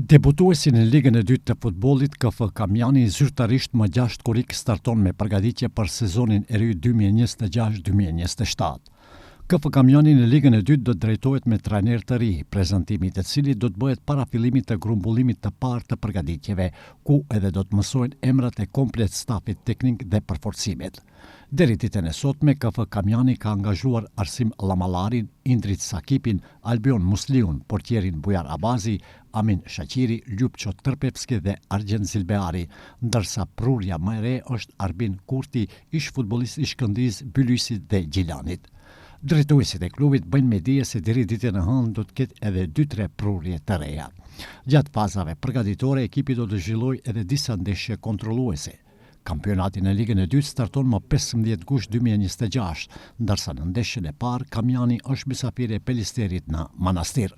Debutuesi në Ligën e dytë të futbollit, KF Kamjani zyrtarisht më 6 korrik starton me përgatitje për sezonin e ri 2026-2027. KF Kamjani në Ligën e dytë do të drejtohet me trajner të ri, prezantimi i cilit do të bëhet para fillimit të grumbullimit të parë të përgatitjeve, ku edhe do të mësohen emrat e komplet stafit teknik dhe përforcimet. Deri ditën e sotme, KF Kamjani ka angazhuar Arsim Llamallarin, Indrit Sakipin, Albion Musliun, portierin Bujar Abazi, Amin Shaqiri, Ljupço Tërpevski dhe Argjend Zilbeari, ndërsa prurja më e re është Arbin Kurti, ish futbollist i Shkëndijës, Bylysit dhe Gjilanit. Drejtuesit e klubit bëjnë me dije se deri ditën e hënë do të ketë edhe 2-3 prurje të reja. Gjatë fazave përgatitore, ekipi do të zhvillojë edhe disa ndeshje kontrolluese. Kampionati në Ligën e dytë starton më 15 gusht 2026, ndërsa në ndeshjen e parë Kamjani është mysafir e Pelisterit në Manastir.